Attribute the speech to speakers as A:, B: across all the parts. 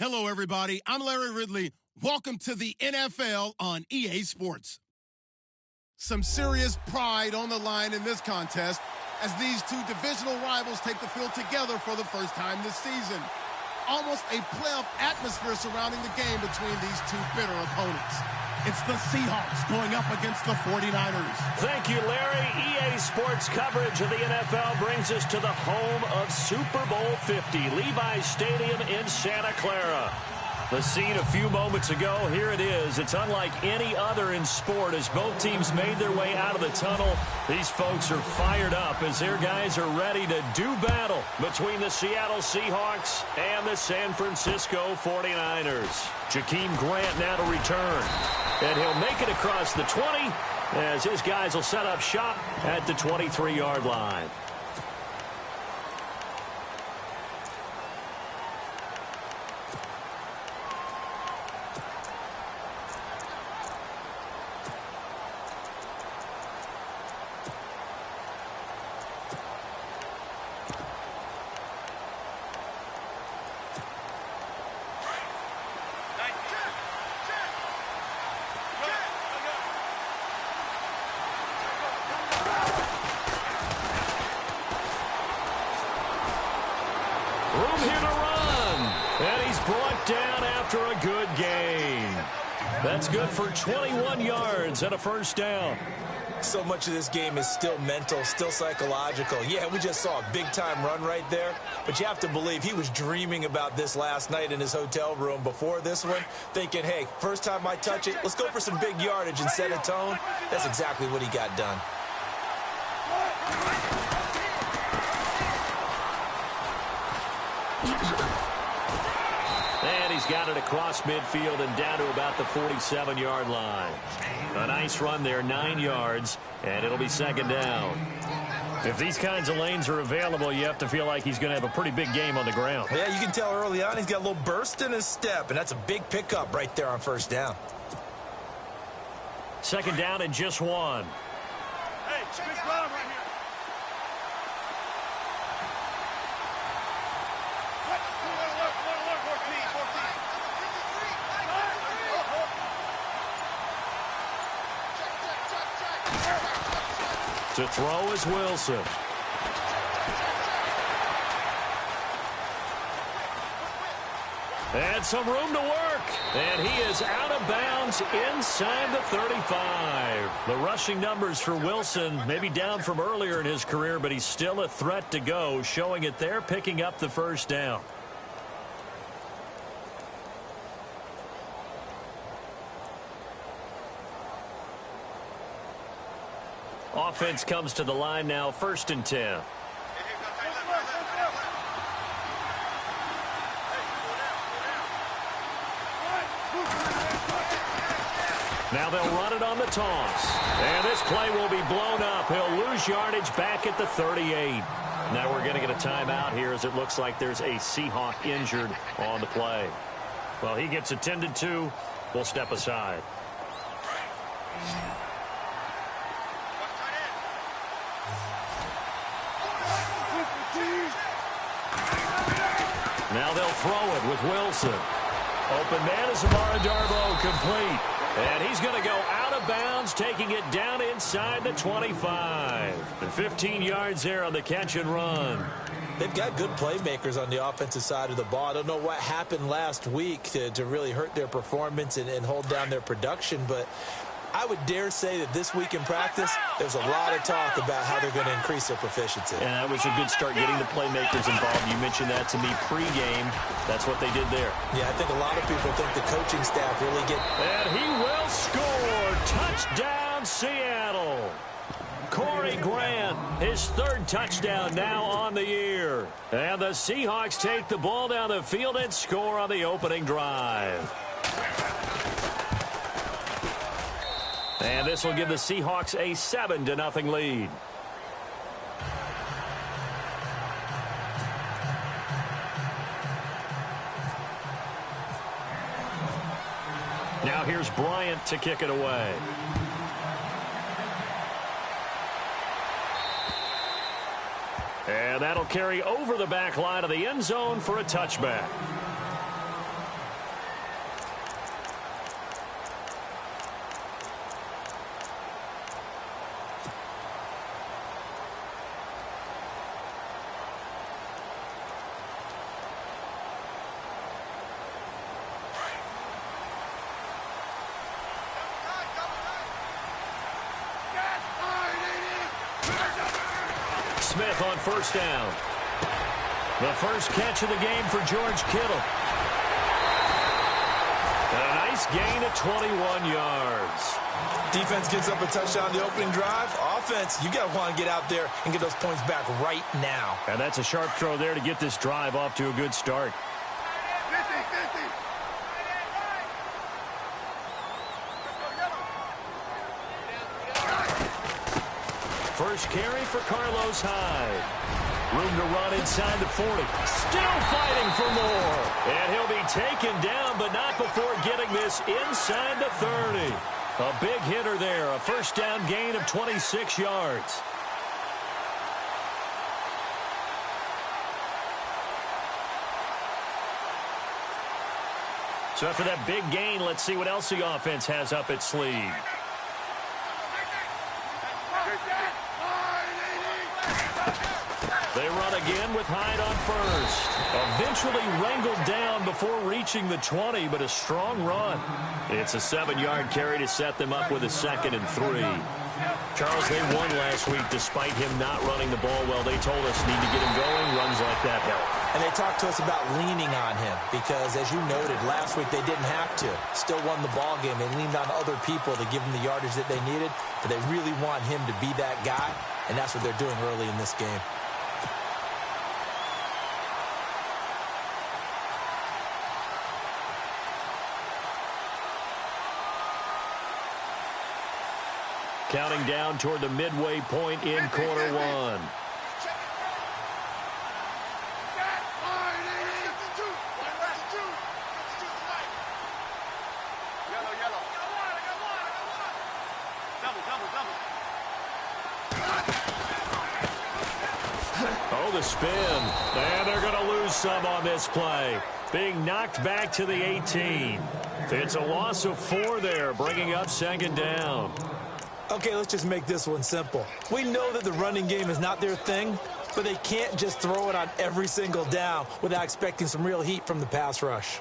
A: Hello, everybody. I'm Larry Ridley. Welcome to the NFL on EA Sports. Some serious pride on the line in this contest as these two divisional rivals take the field together for the first time this season. Almost a playoff atmosphere surrounding the game between these two bitter opponents. It's the Seahawks going up against the 49ers.
B: Thank you, Larry. EA Sports coverage of the NFL brings us to the home of Super Bowl 50, Levi's Stadium in Santa Clara. The scene a few moments ago, here it is. It's unlike any other in sport as both teams made their way out of the tunnel. These folks are fired up as their guys are ready to do battle between the Seattle Seahawks and the San Francisco 49ers. Jakeem Grant now to return. And he'll make it across the 20 as his guys will set up shop at the 23-yard line. Room here to run. And he's brought down after a good gain. That's good for 21 yards and a first down.
C: So much of this game is still mental, still psychological. Yeah, we just saw a big-time run right there, but you have to believe he was dreaming about this last night in his hotel room before this one, thinking, hey, first time I touch it, let's go for some big yardage and set a tone. That's exactly what he got done.
B: And he's got it across midfield and down to about the 47-yard line. A nice run there, 9 yards, and it'll be second down. If these kinds of lanes are available, you have to feel like he's going to have a pretty big game on the ground.
C: Yeah, you can tell early on he's got a little burst in his step, and that's a big pickup right there on first down.
B: Second down and just one.
D: Hey, big ground right here.
B: To throw is Wilson. And some room to work. And he is out of bounds inside the 35. The rushing numbers for Wilson maybe down from earlier in his career, but he's still a threat to go, showing it there, picking up the first down. Offense comes to the line now, 1st and 10. Now they'll run it on the toss. And this play will be blown up. He'll lose yardage back at the 38. Now we're going to get a timeout here as it looks like there's a Seahawk injured on the play. Well, he gets attended to. We'll step aside. Now they'll throw it with Wilson. Open man is Amara Darboh, complete. And he's going to go out of bounds, taking it down inside the 25. And 15 yards there on the catch and run.
C: They've got good playmakers on the offensive side of the ball. I don't know what happened last week to really hurt their performance and hold down their production, but I would dare say that this week in practice, there's a lot of talk about how they're going to increase their proficiency.
B: And that was a good start getting the playmakers involved. You mentioned that to me pregame. That's what they did there.
C: Yeah, I think a lot of people think the coaching staff really get...
B: And he will score. Touchdown, Seattle. Corey Grant, his 3rd touchdown now on the year. And the Seahawks take the ball down the field and score on the opening drive. And this will give the Seahawks a 7-0 lead. Now here's Bryant to kick it away. And that'll carry over the back line of the end zone for a touchback. Smith on first down. The first catch of the game for George Kittle. And a nice gain of 21 yards.
C: Defense gives up a touchdown the opening drive. Offense, you got to want to get out there and get those points back right now.
B: And that's a sharp throw there to get this drive off to a good start.
D: 50.
B: First carry for Carlos Hyde. Room to run inside the 40. Still fighting for more. And he'll be taken down, but not before getting this inside the 30. A big hitter there. A first down gain of 26 yards. So after that big gain, let's see what else the offense has up its sleeve. They run again with Hyde on first. Eventually wrangled down before reaching the 20, but a strong run. It's a 7-yard carry to set them up with a 2nd and 3. Charles, they won last week despite him not running the ball well. They told us need to get him going. Runs like that help.
C: And they talked to us about leaning on him because, as you noted, last week they didn't have to. Still won the ball game. They leaned on other people to give them the yardage that they needed, but they really want him to be that guy, and that's what they're doing early in this game.
B: Counting down toward the midway point in quarter one. Oh, the spin. And they're going to lose some on this play. Being knocked back to the 18. It's a loss of 4 there, bringing up 2nd down.
C: Okay, let's just make this one simple. We know that the running game is not their thing, but they can't just throw it on every single down without expecting some real heat from the pass rush.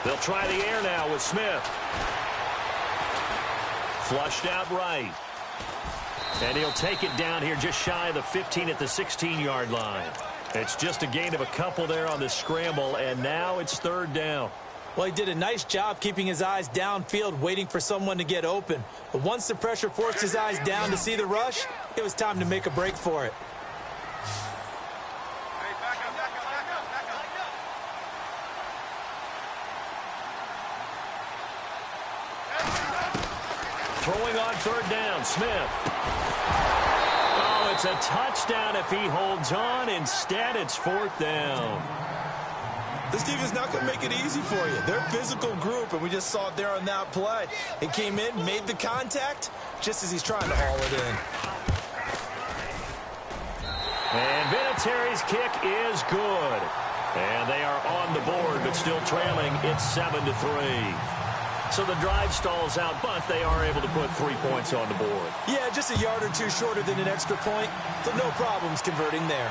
B: They'll try the air now with Smith. Flushed out right. And he'll take it down here just shy of the 15 at the 16-yard line. It's just a gain of a couple there on the scramble, and now it's 3rd down.
C: Well, he did a nice job keeping his eyes downfield, waiting for someone to get open. But once the pressure forced his eyes down to see the rush, it was time to make a break for it.
B: Throwing on 3rd down, Smith. Oh, it's a touchdown if he holds on. Instead, it's 4th down.
C: This team is not going to make it easy for you. They're a physical group, and we just saw it there on that play. He came in, made the contact, just as he's trying to haul it in.
B: And Vinatieri's kick is good. And they are on the board, but still trailing. It's 7-3. So the drive stalls out, but they are able to put 3 points on the board.
C: Yeah, just a yard or two shorter than an extra point, so no problems converting there.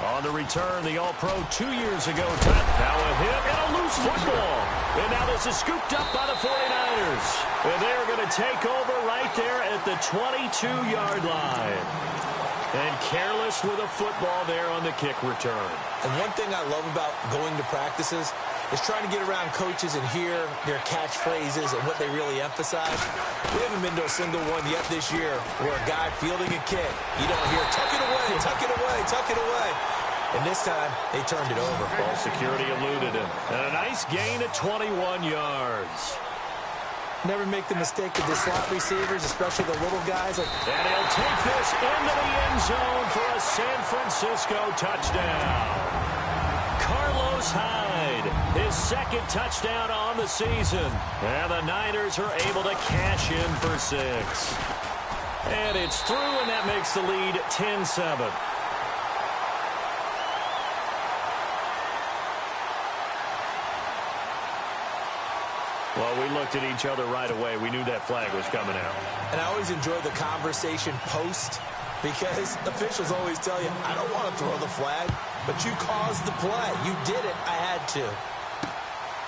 B: On the return, the All-Pro 2 years ago. Now a hit and a loose football. And now this is scooped up by the 49ers. And they're going to take over right there at the 22-yard line. And careless with a football there on the kick return.
C: And one thing I love about going to practices is trying to get around coaches and hear their catchphrases and what they really emphasize. We haven't been to a single one yet this year where a guy fielding a kick, you don't hear, tuck it away, tuck it away, tuck it away. And this time, they turned it over.
B: Ball security eluded him. And a nice gain of 21 yards.
C: Never make the mistake of the slot receivers, especially the little guys.
B: And he'll take this into the end zone for a San Francisco touchdown. Carlos Hyde, his 2nd touchdown on the season. And the Niners are able to cash in for 6. And it's through, and that makes the lead 10-7. Well, we looked at each other right away. We knew that flag was coming out.
C: And I always enjoy the conversation post because officials always tell you, I don't want to throw the flag, but you caused the play. You did it. I had to.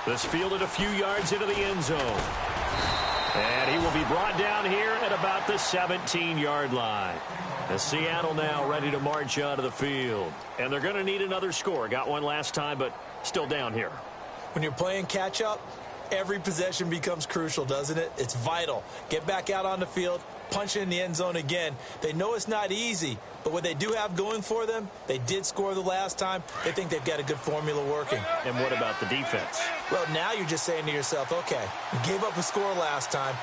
B: This fielded a few yards into the end zone. And he will be brought down here at about the 17-yard line. And Seattle now ready to march onto the field. And they're going to need another score. Got one last time, but still down here.
C: When you're playing catch-up, every possession becomes crucial, doesn't it? It's vital. Get back out on the field, punch it in the end zone again. They know it's not easy, but what they do have going for them, they did score the last time. They think they've got a good formula working.
B: And what about the defense?
C: Well, now you're just saying to yourself, okay, we gave up a score last time.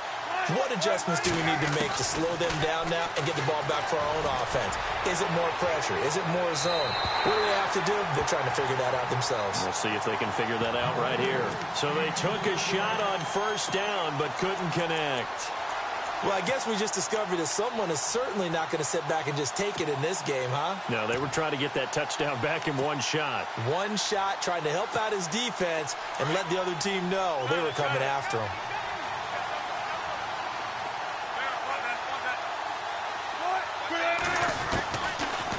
C: What adjustments do we need to make to slow them down now and get the ball back for our own offense? Is it more pressure? Is it more zone? What do they have to do? They're trying to figure that out themselves.
B: We'll see if they can figure that out right here. So they took a shot on first down but couldn't connect.
C: Well, I guess we just discovered that someone is certainly not going to sit back and just take it in this game, huh?
B: No, they were trying to get that touchdown back in one shot.
C: One shot, trying to help out his defense and let the other team know they were coming after him.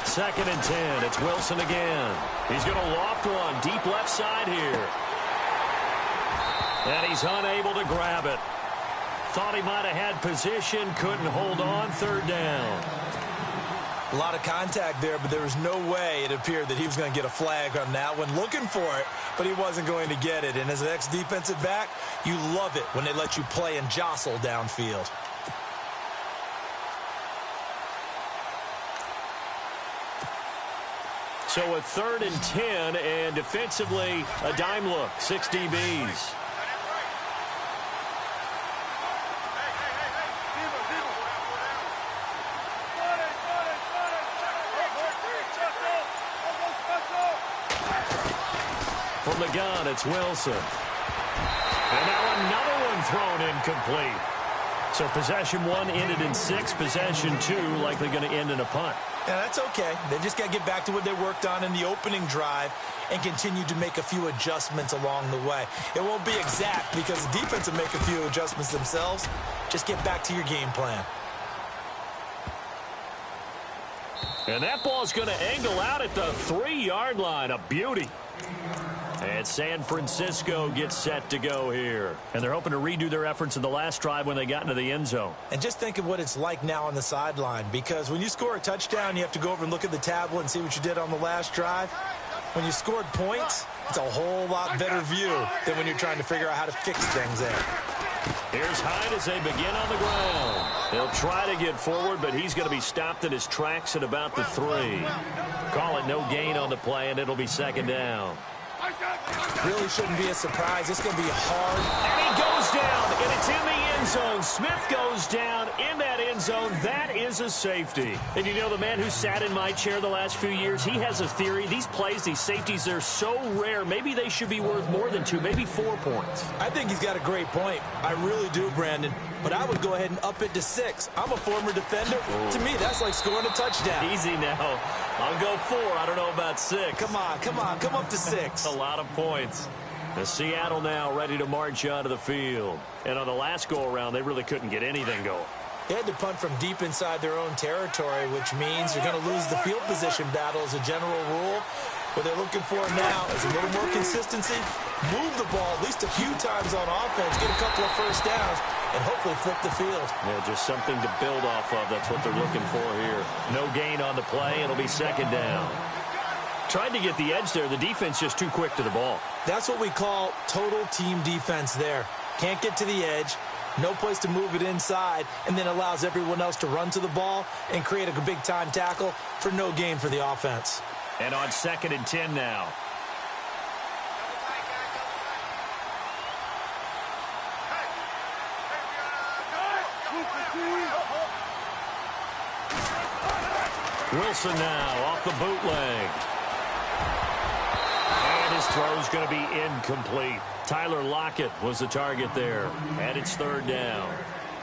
B: Second and 10. It's Wilson again. He's going to loft one deep left side here. And he's unable to grab it. Thought he might have had position, couldn't hold on. Third down.
C: A lot of contact there, but there was no way it appeared that he was going to get a flag on that one. Looking for it, but he wasn't going to get it. And as an ex-defensive back, you love it when they let you play and jostle downfield.
B: So a third and 10, and defensively, a dime look. 6 DBs. From the gun, it's Wilson. And now another one thrown incomplete. So possession 1 ended in 6. Possession 2 likely going to end in a punt.
C: Yeah, that's okay. They just got to get back to what they worked on in the opening drive and continue to make a few adjustments along the way. It won't be exact because the defense will make a few adjustments themselves. Just get back to your game plan.
B: And that ball's going to angle out at the 3-yard line. A beauty. And San Francisco gets set to go here. And they're hoping to redo their efforts in the last drive when they got into the end zone.
C: And just think of what it's like now on the sideline, because when you score a touchdown, you have to go over and look at the tablet and see what you did on the last drive. When you scored points, it's a whole lot better view than when you're trying to figure out how to fix things there.
B: Here's Hyde as they begin on the ground. They'll try to get forward, but he's going to be stopped in his tracks at about the 3. Call it no gain on the play, and it'll be second down.
C: Really shouldn't be a surprise. It's going to be hard.
B: And he goes down, and it's in the end zone. Smith goes down in that end zone. That is a safety. And you know, the man who sat in my chair the last few years, he has a theory. These plays, these safeties, they're so rare. Maybe they should be worth more than 2, maybe 4 points.
C: I think he's got a great point. I really do, Brandon. But I would go ahead and up it to 6. I'm a former defender. Ooh. To me, that's like scoring a touchdown.
B: Easy now. I'll go 4. I don't know about 6.
C: Come on. Come up to 6.
B: A lot of points. The Seattle now ready to march onto the field. And on the last go-around, they really couldn't get anything going.
C: They had to punt from deep inside their own territory, which means you're going to lose the field position battle as a general rule. What they're looking for now is a little more consistency, move the ball at least a few times on offense, get a couple of first downs, and hopefully flip the field.
B: Yeah, just something to build off of. That's what they're looking for here. No gain on the play. It'll be second down. Tried to get the edge there. The defense just too quick to the ball.
C: That's what we call total team defense there. Can't get to the edge, no place to move it inside, and then allows everyone else to run to the ball and create a big-time tackle for no gain for the offense.
B: And on second and 10 now. Wilson now off the bootleg. And his throw's going to be incomplete. Tyler Lockett was the target there. And it's third down.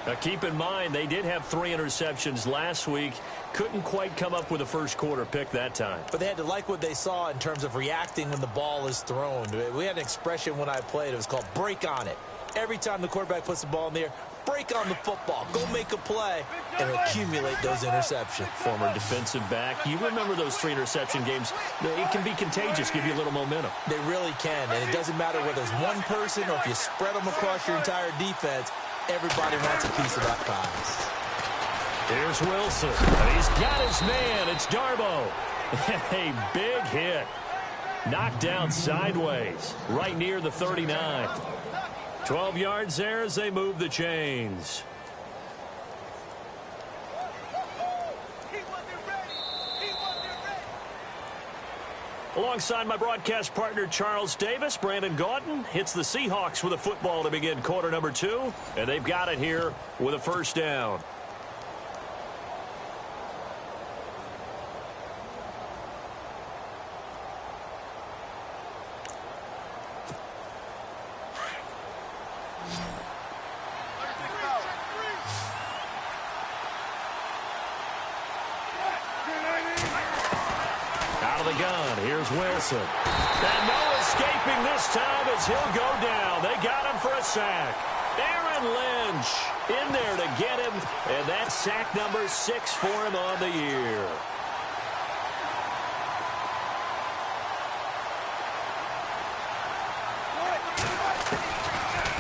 B: Now keep in mind, they did have 3 interceptions last week. Couldn't quite come up with a first quarter pick that time.
C: But they had to like what they saw in terms of reacting when the ball is thrown. We had an expression when I played. It was called break on it. Every time the quarterback puts the ball in the air, break on the football, go make a play, and accumulate those interceptions.
B: Former defensive back. You remember those 3 interception games. It can be contagious, give you a little momentum.
C: They really can, and it doesn't matter whether it's one person or if you spread them across your entire defense, everybody wants a piece of that pie.
B: Here's Wilson. And he's got his man. It's Darbo. A big hit. Knocked down sideways, right near the 39. 12 yards there as they move the chains. Alongside my broadcast partner, Charles Davis, Brandon Gaudin hits the Seahawks with a football to begin quarter number 2, and they've got it here with a first down. Here's Wilson. And no escaping this time as he'll go down. They got him for a sack. Aaron Lynch in there to get him. And that's sack number 6 for him on the year.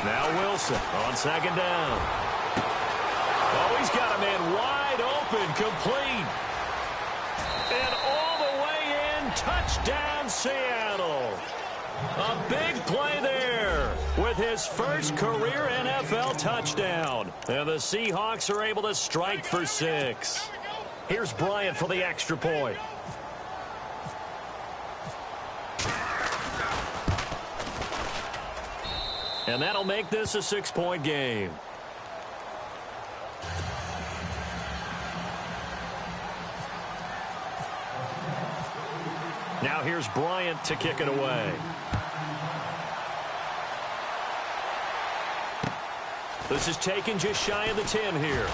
B: Now Wilson on second down. Oh, he's got a man wide open, complete. And all the way in, touchdown Seattle. A big play there with his first career NFL touchdown. And the Seahawks are able to strike for 6. Here's Bryant for the extra point. And that'll make this a 6-point game. Now here's Bryant to kick it away. This is taken just shy of the 10 here.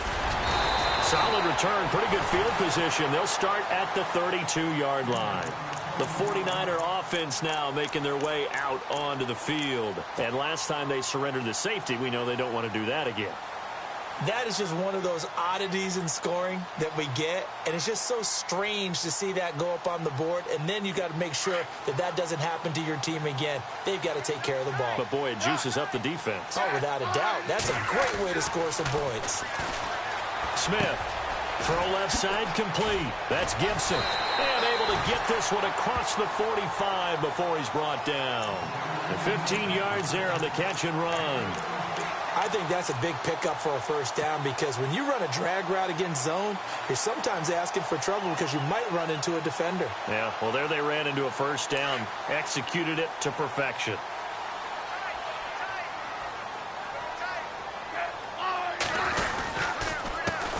B: Solid return, pretty good field position. They'll start at the 32-yard line. The 49er offense now making their way out onto the field. And last time they surrendered the safety, we know they don't want to do that again.
C: That is just one of those oddities in scoring that we get, and it's just so strange to see that go up on the board, and then you got to make sure that that doesn't happen to your team again. They've got to take care of the ball.
B: But, boy, it juices up the defense.
C: Oh, without a doubt. That's a great way to score some points.
B: Smith, throw left side, complete. That's Gibson. And able to get this one across the 45 before he's brought down. And 15 yards there on the catch and run.
C: I think that's a big pickup for a first down because when you run a drag route against zone, you're sometimes asking for trouble because you might run into a defender.
B: Yeah, well, there they ran into a first down, executed it to perfection.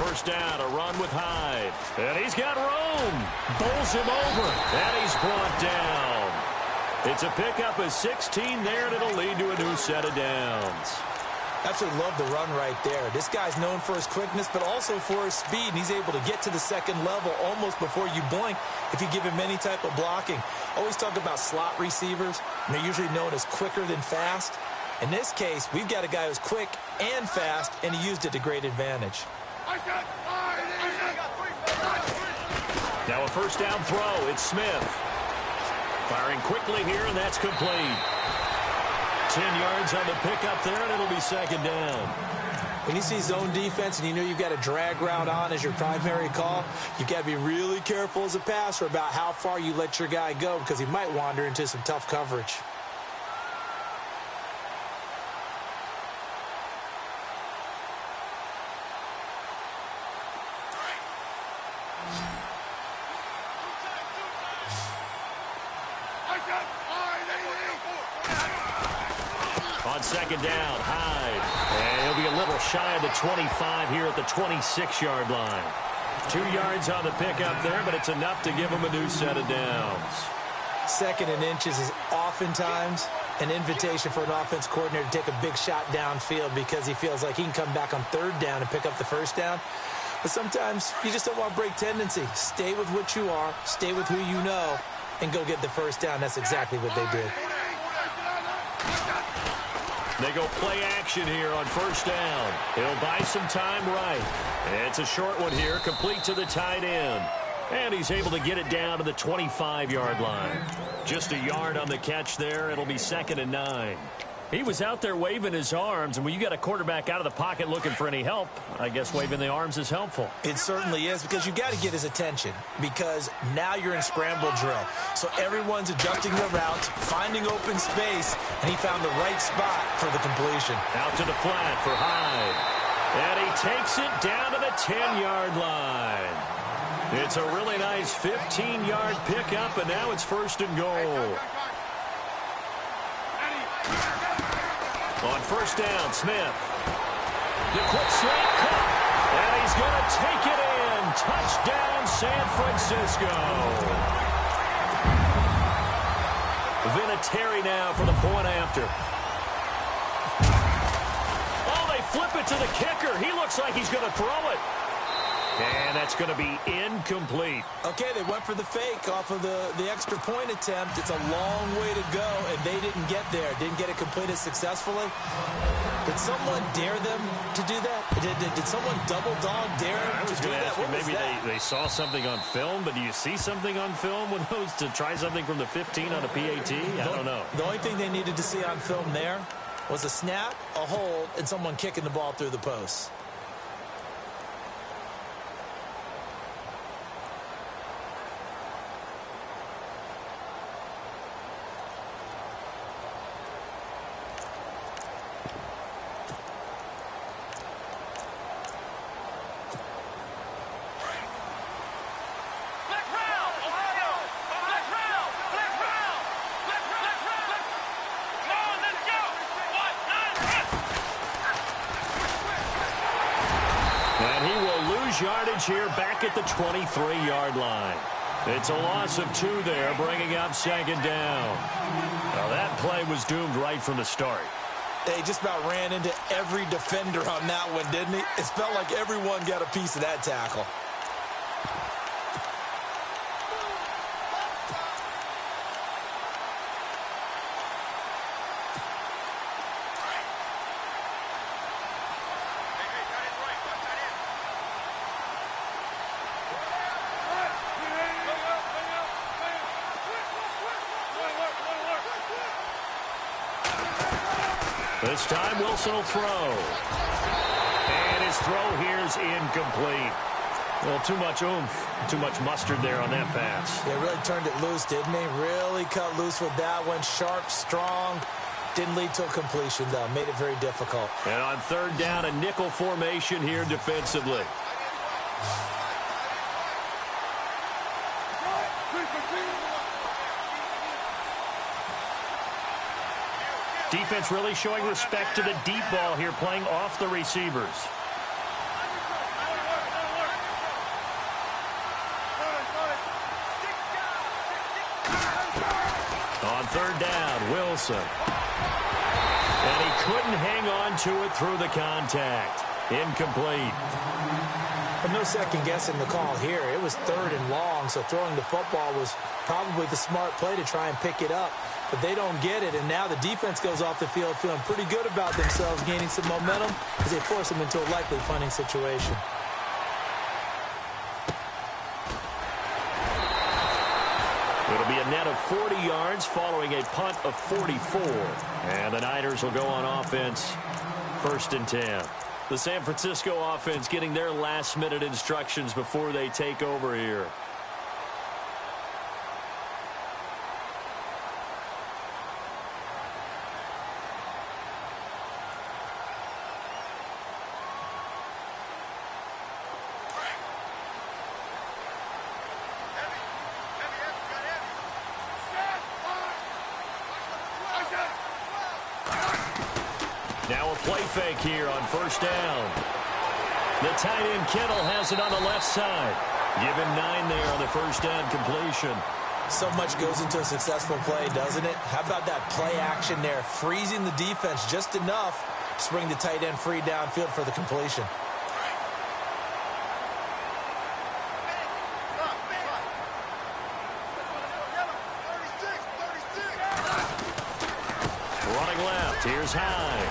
B: First down, a run with Hyde. And he's got room. Bowls him over. And he's brought down. It's a pickup of 16 there, and it'll lead to a new set of downs.
C: Absolutely love the run right there. This guy's known for his quickness, but also for his speed. And he's able to get to the second level almost before you blink if you give him any type of blocking. Always talk about slot receivers, and they're usually known as quicker than fast. In this case, we've got a guy who's quick and fast, and he used it to great advantage.
B: Now a first down throw. It's Smith. Firing quickly here, and that's complete. 10 yards on the pickup there, and it'll be second down.
C: When you see zone defense and you know you've got a drag route on as your primary call, you've got to be really careful as a passer about how far you let your guy go because he might wander into some tough coverage.
B: On second down, Hyde. And he'll be a little shy of the 25 here at the 26-yard line. 2 yards on the pickup there, but it's enough to give him a new set of downs.
C: Second and inches is oftentimes an invitation for an offense coordinator to take a big shot downfield because he feels like he can come back on third down and pick up the first down. But sometimes you just don't want break tendency. Stay with what you are, stay with who you know, and go get the first down. That's exactly what they did.
B: They go play action here on first down. He'll buy some time right. It's a short one here, complete to the tight end. And he's able to get it down to the 25-yard line. Just a yard on the catch there. It'll be 2nd and 9. He was out there waving his arms, and when you got a quarterback out of the pocket looking for any help, I guess waving the arms is helpful.
C: It certainly is, because you got to get his attention, because now you're in scramble drill. So everyone's adjusting their routes, finding open space, and he found the right spot for the completion.
B: Out to the flat for Hyde. And he takes it down to the 10-yard line. It's a really nice 15-yard pickup, and now it's 1st and goal. On first down, Smith. The quick slant cut. And he's going to take it in. Touchdown, San Francisco. Vinatieri now for the point after. Oh, they flip it to the kicker. He looks like he's going to throw it. And that's going to be incomplete.
C: Okay, they went for the fake off of the extra point attempt. It's a long way to go, and they didn't get there. Didn't get it completed successfully. Did someone dare them to do that? Did someone double dog dare them to do that?
B: Maybe they saw something on film, but do you see something on film with those to try something from the 15 on a PAT? I don't know.
C: The only thing they needed to see on film there was a snap, a hold, and someone kicking the ball through the post.
B: Yardage here back at the 23-yard line. It's a loss of 2 there, bringing up 2nd down. Now that play was doomed right from the start.
C: They just about ran into every defender on that one, didn't he? It felt like everyone got a piece of that tackle.
B: This time Wilson will throw. And his throw here is incomplete. Well, too much oomph, too much mustard there on that pass.
C: Yeah, really turned it loose, didn't he? Really cut loose with that one. Sharp, strong. Didn't lead to a completion, though. Made it very difficult.
B: And on 3rd down, a nickel formation here defensively. Defense really showing respect to the deep ball here, playing off the receivers. On 3rd down, Wilson. And he couldn't hang on to it through the contact. Incomplete.
C: But no second guessing the call here. It was 3rd and long, so throwing the football was probably the smart play to try and pick it up. But they don't get it, and now the defense goes off the field feeling pretty good about themselves, gaining some momentum as they force them into a likely punting situation.
B: It'll be a net of 40 yards following a punt of 44. And the Niners will go on offense, 1st and 10. The San Francisco offense getting their last-minute instructions before they take over here. Now a play fake here on 1st down. The tight end Kittle has it on the left side. Give him 9 there on the 1st down completion.
C: So much goes into a successful play, doesn't it? How about that play action there? Freezing the defense just enough to bring the tight end free downfield for the completion.
B: Here's Hyde.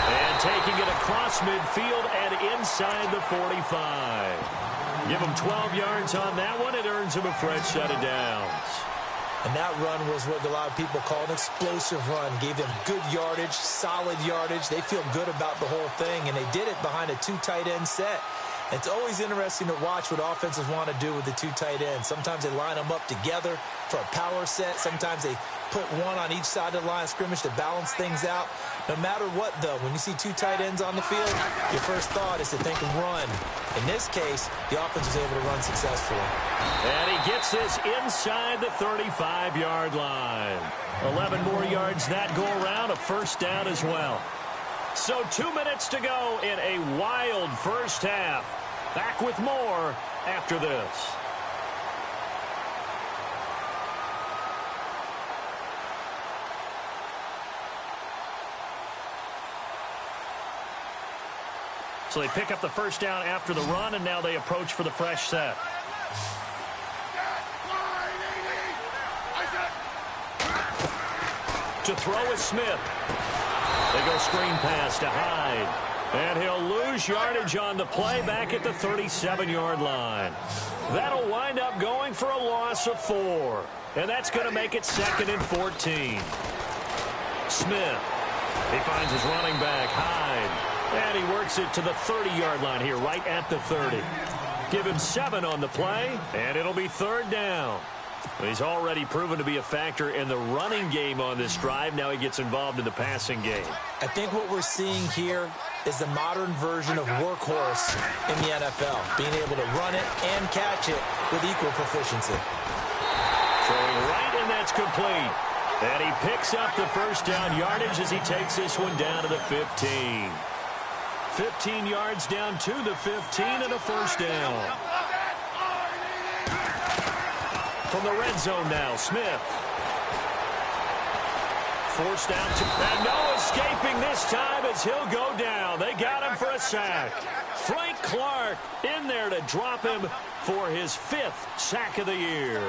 B: And taking it across midfield and inside the 45. Give him 12 yards on that one. It earns him a fresh set of downs.
C: And that run was what a lot of people call an explosive run. Gave them good yardage, solid yardage. They feel good about the whole thing, and they did it behind a 2 tight end set. It's always interesting to watch what offenses want to do with the 2 tight ends. Sometimes they line them up together for a power set. Sometimes they put one on each side of the line of scrimmage to balance things out. No matter what, though, when you see 2 tight ends on the field, your first thought is to think of run. In this case, the offense was able to run successfully.
B: And he gets this inside the 35-yard line. 11 more yards that go around, a first down as well. So 2 minutes to go in a wild first half. Back with more after this. So they pick up the first down after the run, and now they approach for the fresh set. To throw is Smith. They go screen pass to Hyde. And he'll lose yardage on the play back at the 37-yard line. That'll wind up going for a loss of 4. And that's going to make it 2nd and 14. Smith. He finds his running back, Hyde. And he works it to the 30-yard line here, right at the 30. Give him 7 on the play, and it'll be 3rd down. He's already proven to be a factor in the running game on this drive. Now he gets involved in the passing game.
C: I think what we're seeing here is the modern version of workhorse in the NFL, being able to run it and catch it with equal proficiency.
B: Throwing right, and that's complete. And he picks up the first down yardage as he takes this one down to the 15. 15 yards down to the 15 and a first down. From the red zone now, Smith. Forced out to, and no escaping this time as he'll go down. They got him for a sack. Frank Clark in there to drop him for his 5th sack of the year.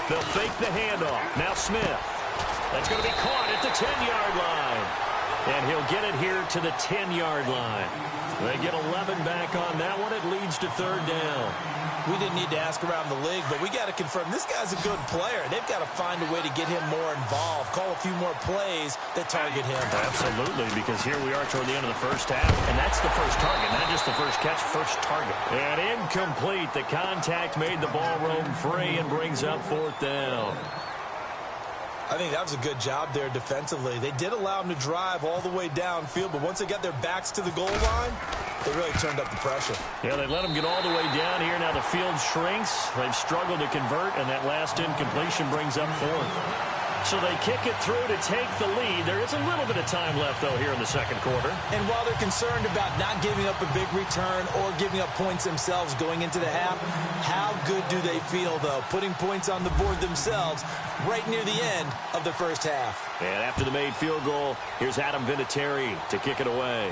B: They'll fake the handoff. Now Smith. That's going to be caught at the 10-yard line. And he'll get it here to the 10-yard line. They get 11 back on that one. It leads to 3rd down.
C: We didn't need to ask around the league, but we got to confirm this guy's a good player. They've got to find a way to get him more involved, call a few more plays that target him.
B: Absolutely, because here we are toward the end of the first half, and that's the first target, not just the first catch, first target. And incomplete. The contact made the ball roam free and brings up 4th down.
C: I think that was a good job there defensively. They did allow them to drive all the way downfield, but once they got their backs to the goal line, they really turned up the pressure.
B: Yeah, they let them get all the way down here. Now the field shrinks. They've struggled to convert, and that last incompletion brings up 4th. So they kick it through to take the lead. There is a little bit of time left, though, here in the second quarter.
C: And while they're concerned about not giving up a big return or giving up points themselves going into the half, how good do they feel, though, putting points on the board themselves right near the end of the first half?
B: And after the made field goal, here's Adam Vinatieri to kick it away.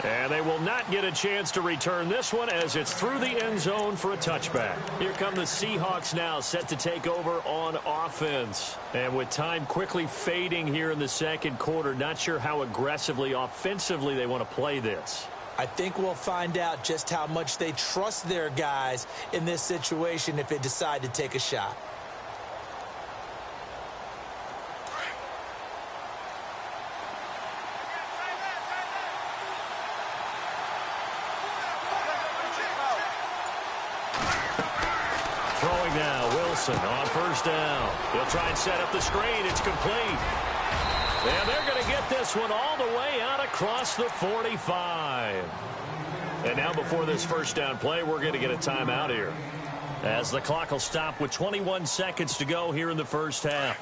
B: And they will not get a chance to return this one as it's through the end zone for a touchback. Here come the Seahawks now, set to take over on offense. And with time quickly fading here in the second quarter, not sure how aggressively, offensively they want to play this.
C: I think we'll find out just how much they trust their guys in this situation if they decide to take a shot.
B: On first down. He'll try and set up the screen. It's complete. And they're going to get this one all the way out across the 45. And now before this first down play, we're going to get a timeout here, as the clock will stop with 21 seconds to go here in the first half.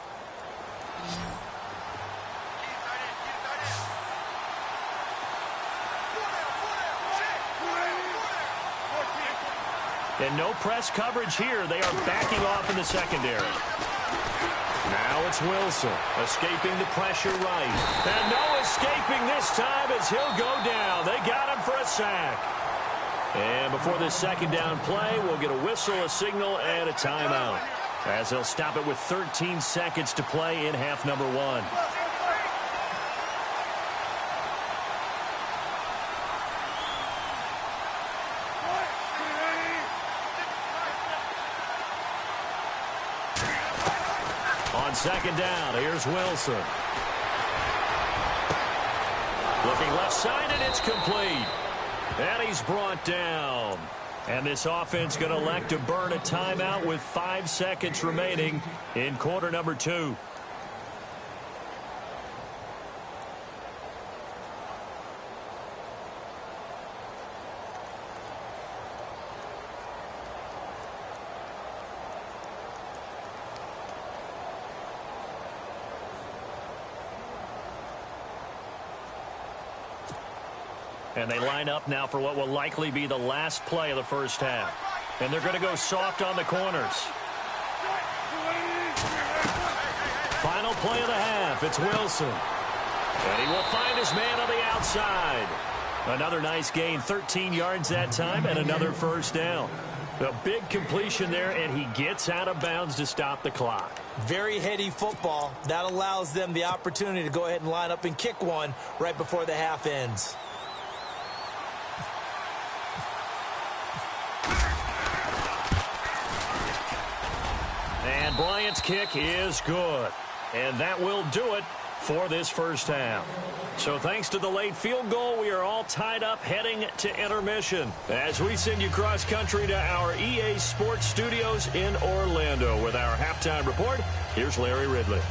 B: And no press coverage here. They are backing off in the secondary. Now it's Wilson escaping the pressure right. And no escaping this time as he'll go down. They got him for a sack. And before this second down play, we'll get a whistle, a signal, and a timeout. as they'll stop it with 13 seconds to play in half number one. On second down, here's Wilson. Looking left side, and it's complete. And he's brought down. And this offense going to elect to burn a timeout with 5 seconds remaining in quarter number 2. And they line up now for what will likely be the last play of the first half. And they're going to go soft on the corners. Final play of the half. It's Wilson. And he will find his man on the outside. Another nice gain, 13 yards that time, and another first down. A big completion there, and he gets out of bounds to stop the clock.
C: Very heady football. That allows them the opportunity to go ahead and line up and kick one right before the half ends.
B: And Bryant's kick is good. And that will do it for this first half. So thanks to the late field goal, we are all tied up heading to intermission. As we send you cross country to our EA Sports Studios in Orlando with our halftime report, here's Larry Ridley.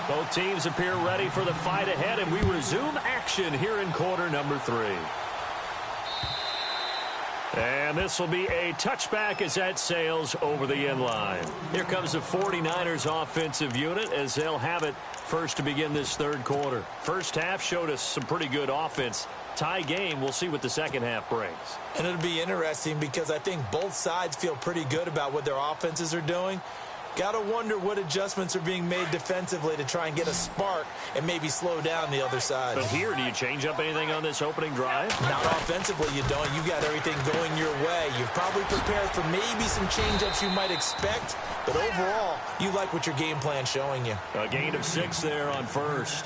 B: Both teams appear ready for the fight ahead, and we resume action here in quarter number 3. And this will be a touchback as that sails over the end line. Here comes the 49ers offensive unit as they'll have it first to begin this third quarter. First half showed us some pretty good offense. Tie game, we'll see what the second half brings.
C: And it'll be interesting because I think both sides feel pretty good about what their offenses are doing. Got to wonder what adjustments are being made defensively to try and get a spark and maybe slow down the other side.
B: But here, do you change up anything on this opening drive?
C: Not offensively, you don't. You've got everything going your way. You've probably prepared for maybe some change-ups you might expect, but overall, you like what your game plan's showing you.
B: A gain of 6 there on first.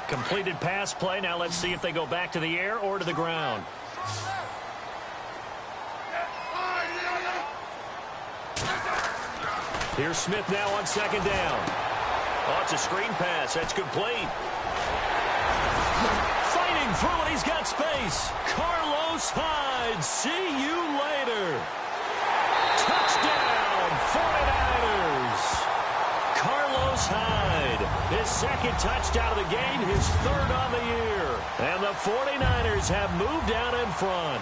B: Completed pass play. Now let's see if they go back to the air or to the ground. Here's Smith now on second down. Oh, it's a screen pass. That's complete. Fighting through it. He's got space. Carlos Hyde. See you later. Touchdown, 49ers. Carlos Hyde, his second touchdown of the game, his third on the year. And the 49ers have moved out in front.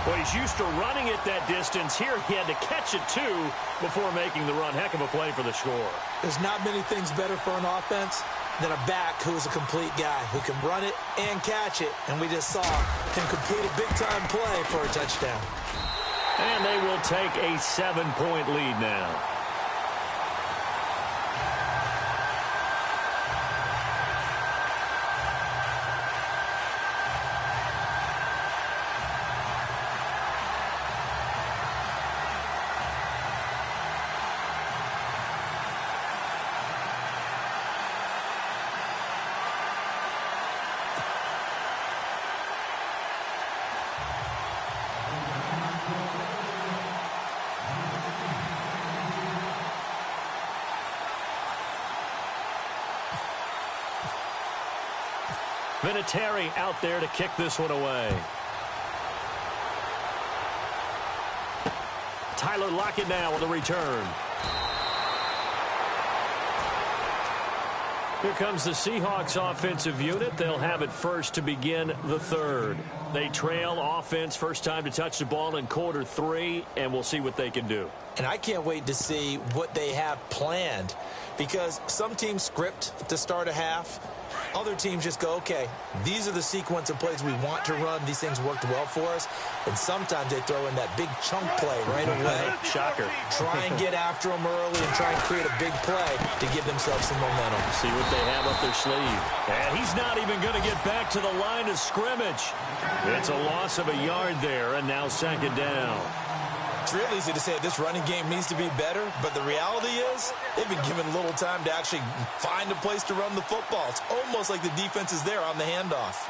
B: Well, he's used to running it that distance. Here he had to catch it, too, before making the run. Heck of a play for the score.
C: There's not many things better for an offense than a back who's a complete guy who can run it and catch it. And we just saw him complete a big-time play for a touchdown.
B: And they will take a 7-point lead now. Vinatieri out there to kick this one away. Tyler Lockett now with a return. Here comes the Seahawks offensive unit. They'll have it first to begin the third. They trail offense first time to touch the ball in quarter 3, and we'll see what they can do.
C: And I can't wait to see what they have planned, because some teams script to start a half, Other teams just go, okay, these are the sequence of plays we want to run. These things worked well for us. And sometimes they throw in that big chunk play right away.
B: Shocker.
C: Try and get after them early and try and create a big play to give themselves some momentum.
B: See what they have up their sleeve. And he's not even going to get back to the line of scrimmage. It's a loss of a yard there, and now second down.
C: It's real easy to say this running game needs to be better, but the reality is they've been given little time to actually find a place to run the football. It's almost like the defense is there on the handoff.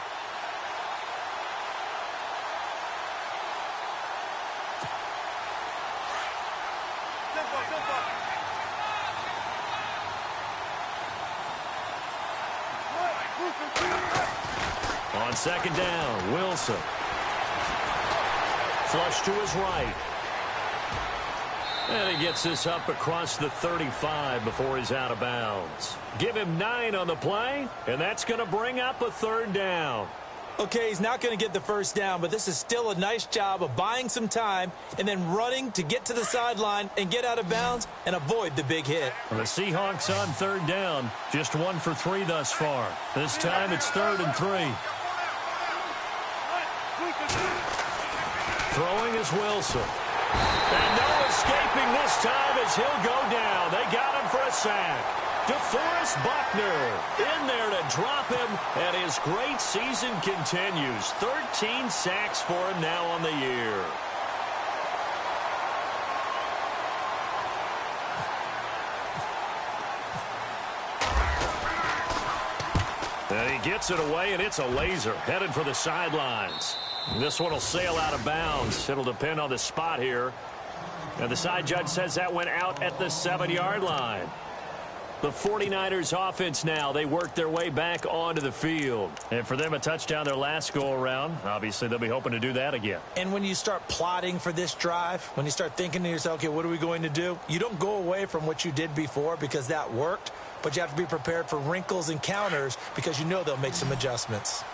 B: On second down, Wilson. Flush to his right. And he gets this up across the 35 before he's out of bounds. Give him 9 on the play, and that's going to bring up a third down.
C: Okay, he's not going to get the first down, but this is still a nice job of buying some time and then running to get to the sideline and get out of bounds and avoid the big hit.
B: And the Seahawks on third down, just 1 for 3 thus far. This time it's 3rd and 3. Throwing is Wilson. And no escaping this time as he'll go down. They got him for a sack. DeForest Buckner in there to drop him, and his great season continues. 13 sacks for him now on the year. And he gets it away, and it's a laser headed for the sidelines. This one will sail out of bounds. It'll depend on the spot here. And the side judge says that went out at the 7-yard line. The 49ers offense now, they work their way back onto the field. And for them, a touchdown their last go-around. Obviously, they'll be hoping to do that again.
C: And when you start plotting for this drive, when you start thinking to yourself, okay, what are we going to do? You don't go away from what you did before because that worked, but you have to be prepared for wrinkles and counters because you know they'll make some adjustments.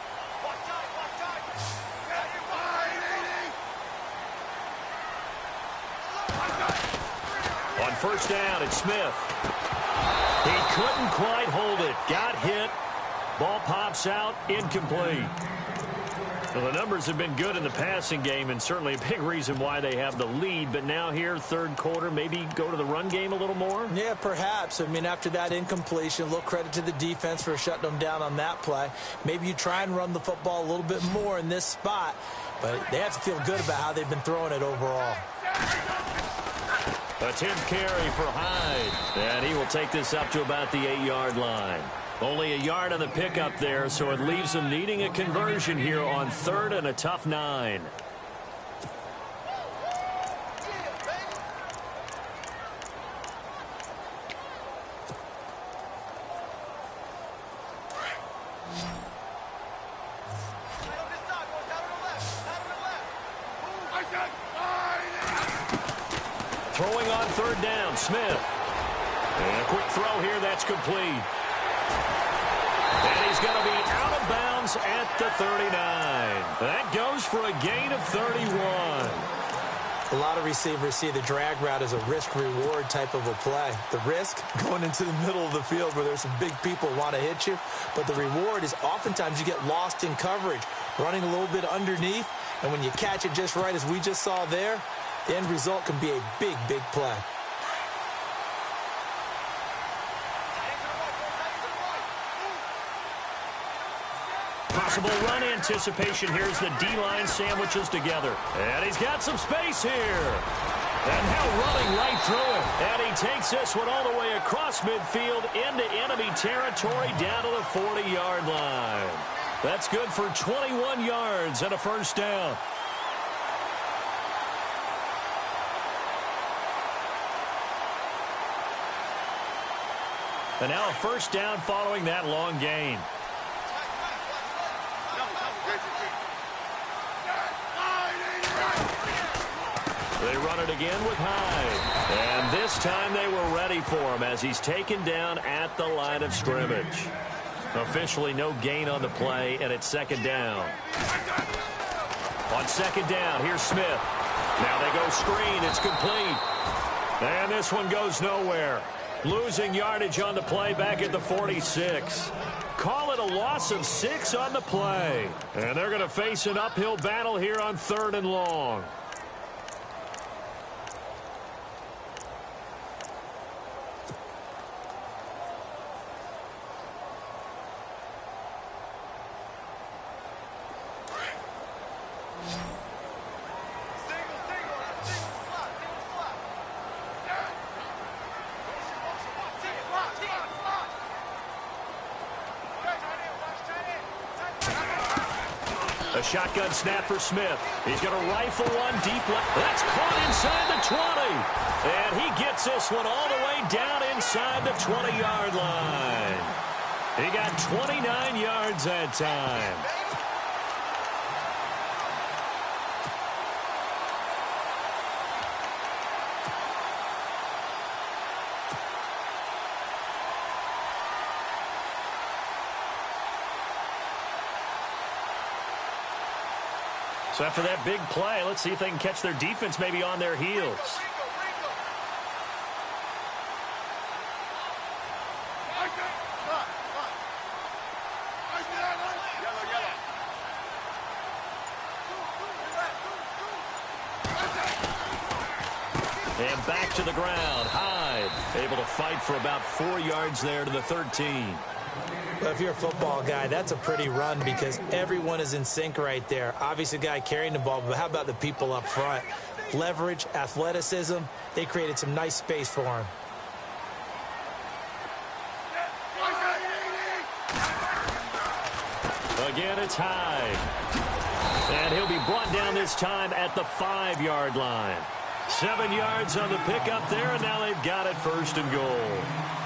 B: On first down, it's Smith. He couldn't quite hold it. Got hit. Ball pops out. Incomplete. Well, the numbers have been good in the passing game and certainly a big reason why they have the lead. But now here, third quarter, maybe go to the run game a little more?
C: Yeah, perhaps. I mean, after that incompletion, a little credit to the defense for shutting them down on that play. Maybe you try and run the football a little bit more in this spot. But they have to feel good about how they've been throwing it overall.
B: Attempt carry for Hyde. And he will take this up to about the 8-yard line. Only a yard on the pickup there, so it leaves them needing a conversion here on 3rd and a tough 9. Throwing on 3rd down, Smith. And a quick throw here, that's complete. And he's going to be out of bounds at the 39. That goes for a gain of 31.
C: A lot of receivers see the drag route as a risk-reward type of a play. The risk, going into the middle of the field where there's some big people want to hit you. But the reward is oftentimes you get lost in coverage, running a little bit underneath. And when you catch it just right, as we just saw there, the end result can be a big, big play.
B: Possible run anticipation. Here's the D-line sandwiches together. And he's got some space here. And now running right through it. And he takes this one all the way across midfield into enemy territory down to the 40-yard line. That's good for 21 yards and a first down. And now a first down following that long gain. They run it again with Hyde. And this time they were ready for him as he's taken down at the line of scrimmage. Officially no gain on the play, and it's second down. On second down, here's Smith. Now they go screen. It's complete. And this one goes nowhere. Losing yardage on the play back at the 46. call it a loss of 6 on the play. And they're going to face an uphill battle here on 3rd and long. A shotgun snap for Smith. He's going to rifle one deep left. That's caught inside the 20. And he gets this one all the way down inside the 20-yard line. He got 29 yards that time. So after that big play, let's see if they can catch their defense maybe on their heels. And back to the ground. Hyde able to fight for about 4 yards there to the 13.
C: Well, if you're a football guy, that's a pretty run because everyone is in sync right there. Obviously, the guy carrying the ball, but how about the people up front? Leverage, athleticism, they created some nice space for him.
B: Again, it's Hyde. And he'll be brought down this time at the 5-yard line. 7 yards on the pickup there, and now they've got it 1st and goal.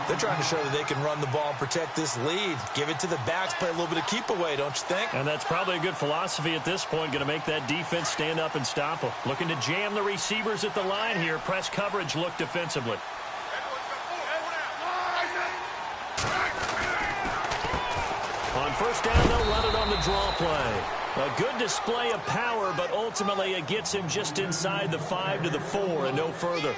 C: They're trying to show that they can run the ball and protect this lead. Give it to the backs, play a little bit of keep away, don't you think?
B: And that's probably a good philosophy at this point, going to make that defense stand up and stop them. Looking to jam the receivers at the line here. Press coverage look defensively. On 1st down, they'll run it on the draw play. A good display of power, but ultimately it gets him just inside the 5 to the 4 and no further.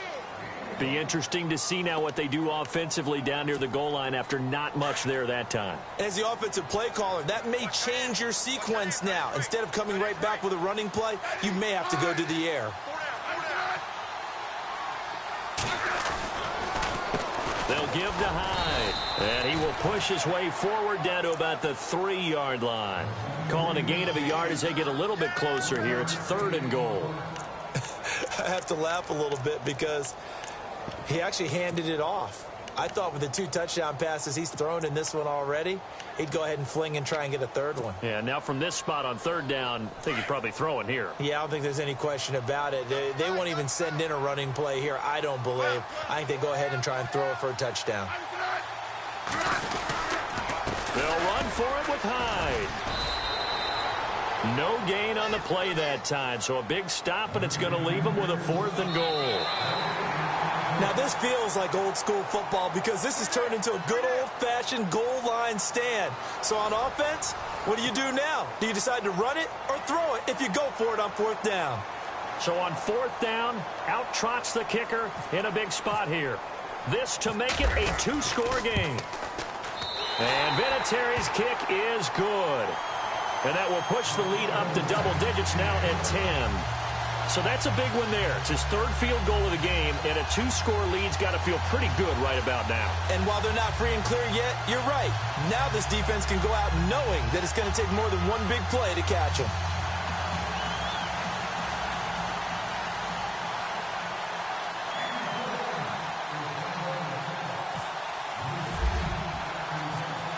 B: Be interesting to see now what they do offensively down near the goal line after not much there that time.
C: As the offensive play caller, that may change your sequence now. Instead of coming right back with a running play, you may have to go to the air.
B: They'll give to Hyde, and he will push his way forward down to about the 3-yard line. Calling a gain of a yard as they get a little bit closer here. It's 3rd and goal.
C: I have to laugh a little bit because he actually handed it off. I thought with the 2 touchdown passes he's thrown in this one already, he'd go ahead and fling and try and get a 3rd one.
B: Yeah, now from this spot on 3rd down, I think he's probably throwing here.
C: Yeah, I don't think there's any question about it. They won't even send in a running play here, I don't believe. I think they go ahead and try and throw it for a touchdown.
B: They'll run for it with Hyde. No gain on the play that time, so a big stop, and it's going to leave them with a 4th and goal.
C: Now, this feels like old-school football because this has turned into a good old-fashioned goal line stand. So on offense, what do you do now? Do you decide to run it or throw it if you go for it on 4th down?
B: So on 4th down, out trots the kicker in a big spot here. This to make it a 2-score game. And Vinatieri's kick is good. And that will push the lead up to double digits now at 10. So that's a big one there. It's his 3rd field goal of the game, and a 2-score lead's got to feel pretty good right about now.
C: And while they're not free and clear yet, you're right. Now this defense can go out knowing that it's going to take more than one big play to catch them.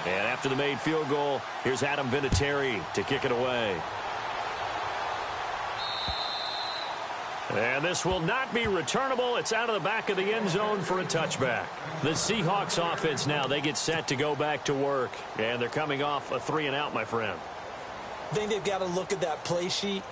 B: And after the made field goal, here's Adam Vinatieri to kick it away. And this will not be returnable. It's out of the back of the end zone for a touchback. The Seahawks offense now, they get set to go back to work. And they're coming off a 3-and-out, my friend.
C: I think they've got to look at that play sheet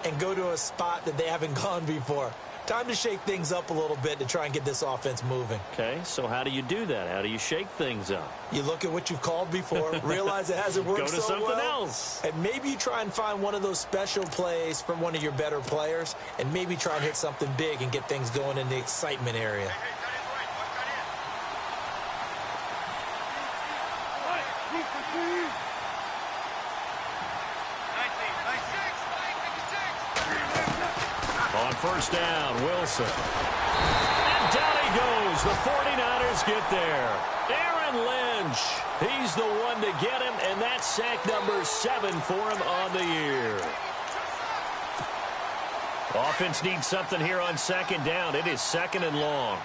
C: and go to a spot that they haven't gone before. Time to shake things up a little bit to try and get this offense moving.
B: Okay, so how do you do that? How do you shake things up?
C: You look at what you've called before, realize it hasn't worked
B: Go to
C: so
B: something
C: well,
B: else.
C: and maybe you try and find one of those special plays from one of your better players, and maybe try and hit something big and get things going in the excitement area.
D: Hey,
B: On first down, Wilson. And down he goes. The 49ers get there. Aaron Lynch. He's the one to get him, and that's sack number 7 for him on the year. Offense needs something here on second down. It is second and long.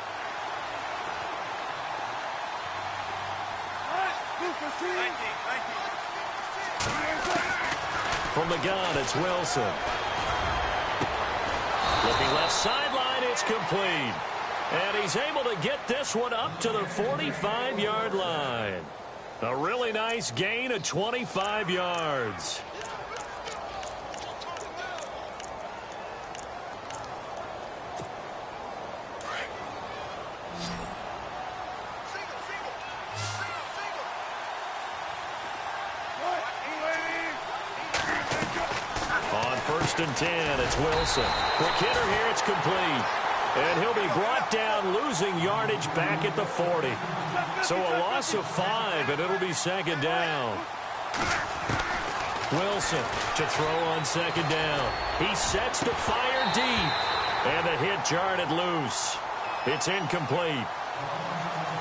B: From the gun, it's Wilson. Looking left sideline, it's complete. And he's able to get this one up to the 45-yard line. A really nice gain of 25 yards. First and 10, it's Wilson. Quick hitter here, it's complete. And he'll be brought down, losing yardage back at the 40. So a loss of 5, and it'll be second down. Wilson to throw on second down. He sets to fire deep. And the hit jarred loose. It's incomplete.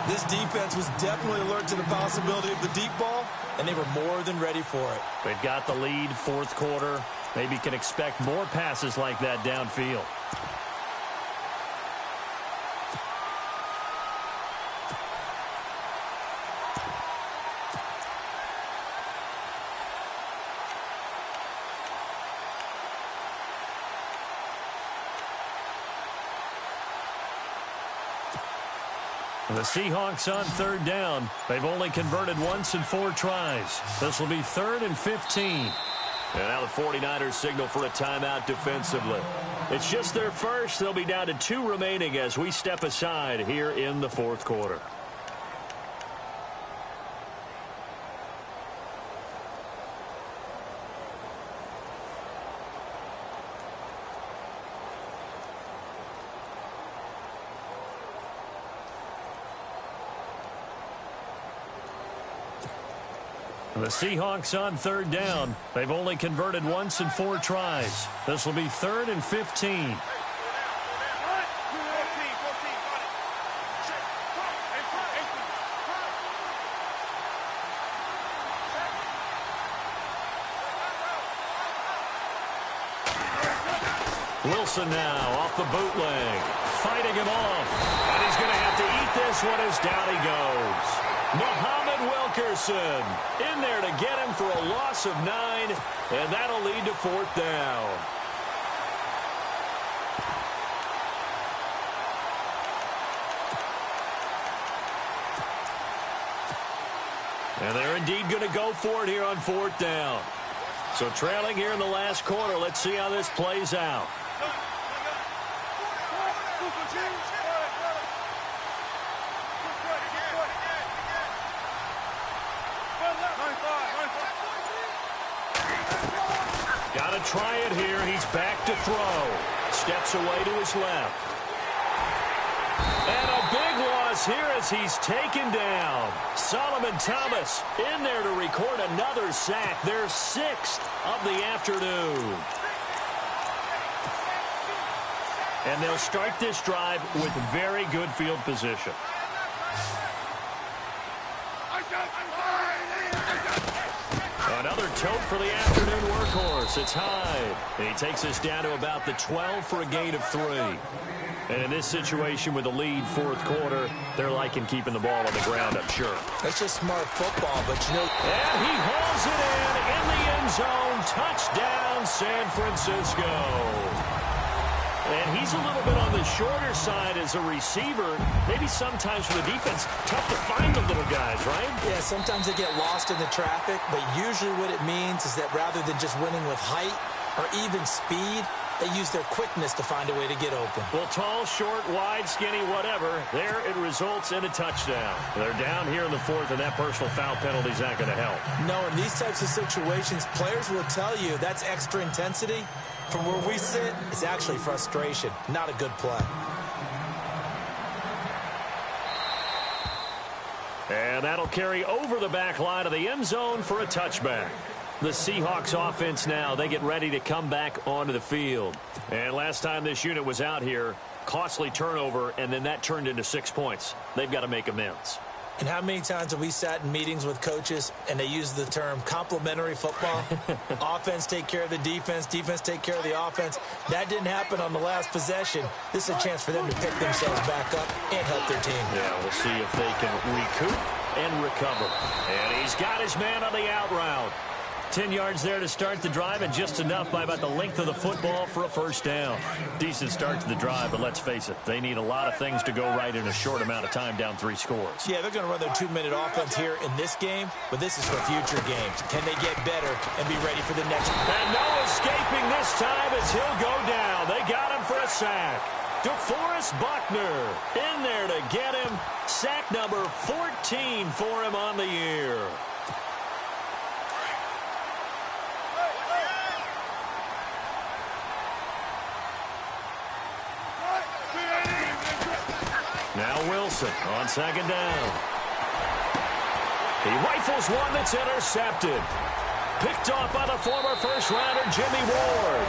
C: This defense was definitely alert to the possibility of the deep ball, and they were more than ready for it.
B: They've got the lead, fourth quarter. Maybe can expect more passes like that downfield. The Seahawks on third down. They've only converted once in 4 tries. This will be 3rd and 15. And now the 49ers signal for a timeout defensively. It's just their first. They'll be down to 2 remaining as we step aside here in the fourth quarter. The Seahawks on third down. They've only converted once in 4 tries. This will be 3rd and 15. Wilson now off the bootleg. Fighting him off. And he's going to have to eat this one as down he goes. Muhammad Wilkerson in there to get him for a loss of 9, and that'll lead to 4th down. And they're indeed going to go for it here on 4th down. So trailing here in the last quarter, let's see how this plays out. Got to try it here. He's back to throw. Steps away to his left. And a big loss here as he's taken down. Solomon Thomas in there to record another sack. Their 6th of the afternoon. And they'll start this drive with very good field position. Another tote for the afternoon workhorse. It's Hyde. And he takes us down to about the 12 for a gain of 3. And in this situation with the lead, fourth quarter, they're liking keeping the ball on the ground, I'm sure.
C: That's just smart football, but you know.
B: And he hauls it in the end zone. Touchdown, San Francisco. And he's a little bit on the shorter side as a receiver. Maybe sometimes for the defense, tough to find the little guys, right?
C: Yeah, sometimes they get lost in the traffic, but usually what it means is that rather than just winning with height or even speed, they use their quickness to find a way to get open.
B: Well, tall, short, wide, skinny, whatever, there it results in a touchdown. They're down here in the fourth, and that personal foul penalty is not going to help.
C: No, in these types of situations, players will tell you that's extra intensity. From where we sit, it's actually frustration, not a good play.
B: And that'll carry over the back line of the end zone for a touchback. The Seahawks offense now, they get ready to come back onto the field. And last time this unit was out here, costly turnover, and then that turned into 6 points. They've got to make amends.
C: And how many times have we sat in meetings with coaches and they use the term complementary football? Offense take care of the defense, defense take care of the offense. That didn't happen on the last possession. This is a chance for them to pick themselves back up and help their team.
B: Yeah, we'll see if they can recoup and recover. And he's got his man on the out route. 10 yards there to start the drive, and just enough by about the length of the football for a first down. Decent start to the drive, but let's face it, they need a lot of things to go right in a short amount of time, down 3 scores.
C: Yeah, they're going to run their 2-minute offense here in this game, but this is for future games. Can they get better and be ready for the next one?
B: And no escaping this time as he'll go down. They got him for a sack. DeForest Buckner in there to get him. Sack number 14 for him on the year. Now Wilson on second down. He rifles one that's intercepted. Picked off by the former first-rounder Jimmy Ward.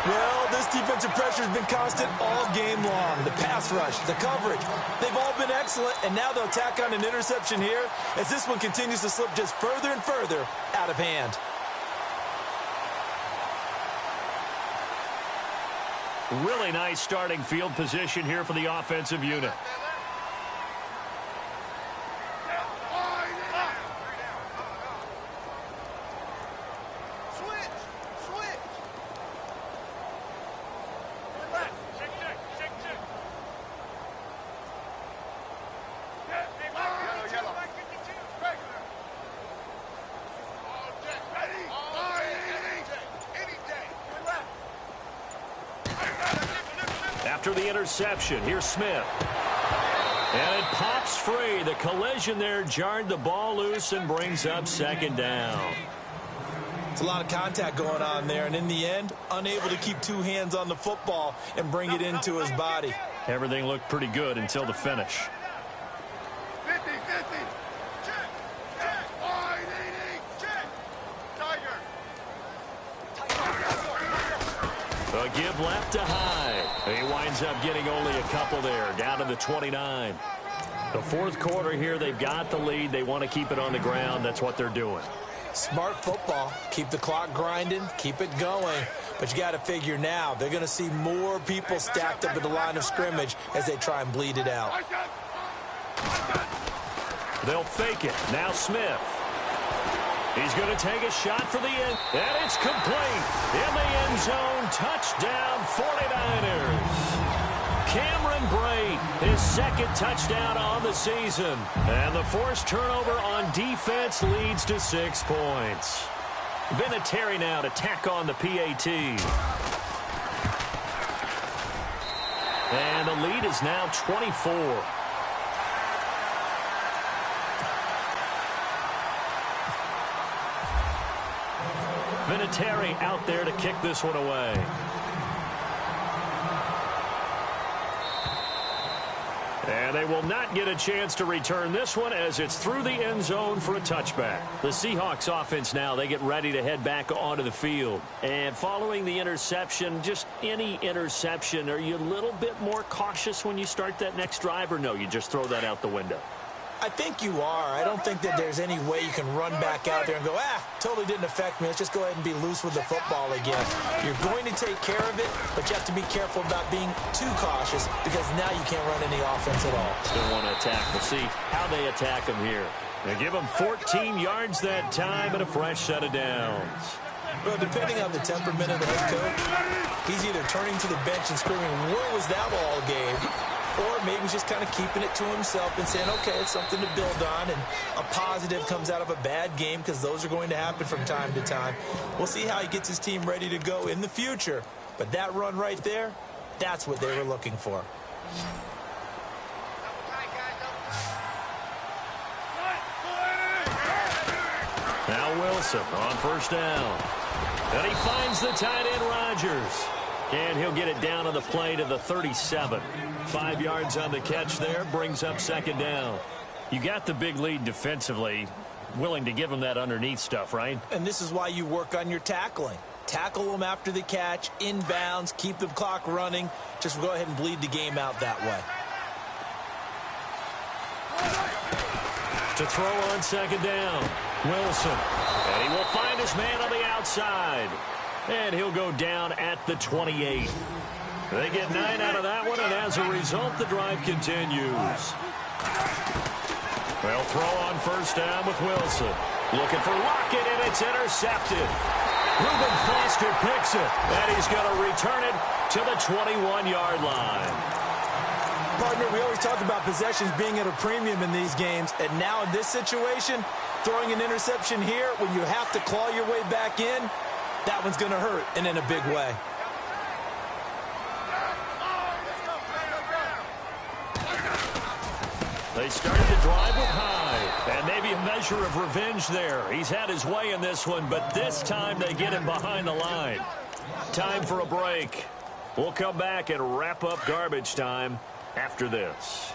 C: Well, this defensive pressure has been constant all game long. The pass rush, the coverage, they've all been excellent, and now they'll tack on an interception here as this one continues to slip just further and further out of hand.
B: Really nice starting field position here for the offensive unit. After the interception, here's Smith. And it pops free. The collision there jarred the ball loose and brings up second down.
C: It's a lot of contact going on there, and in the end, unable to keep 2 hands on the football and bring it into his body.
B: Everything looked pretty good until the finish.
D: 50-50. Check. Wide 80. Check. Tiger.
B: A give left to Hyde. He winds up getting only a couple there, down to the 29. The fourth quarter here, they've got the lead. They want to keep it on the ground. That's what they're doing.
C: Smart football. Keep the clock grinding. Keep it going. But you got to figure now, they're going to see more people stacked up at the line of scrimmage as they try and bleed it out.
B: They'll fake it. Now Smith. He's going to take a shot for the end. And it's complete. In the end zone. Touchdown 49ers. Cameron Brate, his second touchdown on the season. And the forced turnover on defense leads to 6 points. Vinatieri now to tack on the PAT. And the lead is now 24. Vinatieri out there to kick this one away. And they will not get a chance to return this one as it's through the end zone for a touchback. The Seahawks offense now, they get ready to head back onto the field. And following the interception, just any interception, are you a little bit more cautious when you start that next drive, or no, you just throw that out the window?
C: I think you are. I don't think that there's any way you can run back out there and go, totally didn't affect me. Let's just go ahead and be loose with the football again. You're going to take care of it, but you have to be careful about being too cautious because now you can't run any offense at all.
B: Still want to attack. We'll see how they attack them here. They give them 14 yards that time and a fresh set of downs.
C: Well, depending on the temperament of the head coach, he's either turning to the bench and screaming, where was that all game? Or maybe he's just kind of keeping it to himself and saying, okay, it's something to build on, and a positive comes out of a bad game because those are going to happen from time to time. We'll see how he gets his team ready to go in the future. But that run right there, that's what they were looking for.
B: Now Wilson on first down. And he finds the tight end Rodgers. And he'll get it down on the play to the 37. 5 yards on the catch there, brings up second down. You got the big lead defensively. willing to give him that underneath stuff, right?
C: And this is why you work on your tackling. Tackle them after the catch, inbounds, keep the clock running. Just go ahead and bleed the game out that way.
B: To throw on second down, Wilson. And he will find his man on the outside. And he'll go down at the 28. They get 9 out of that one, and as a result, the drive continues. They'll throw on first down with Wilson. Looking for Lockett, and it's intercepted. Reuben Foster picks it, and he's going to return it to the 21-yard line.
C: Partner, we always talk about possessions being at a premium in these games, and now in this situation, throwing an interception here when you have to claw your way back in, that one's going to hurt, and in a big way.
B: They started the drive with Hyde, and maybe a measure of revenge there. He's had his way in this one, but this time they get him behind the line. Time for a break. We'll come back and wrap up garbage time after this.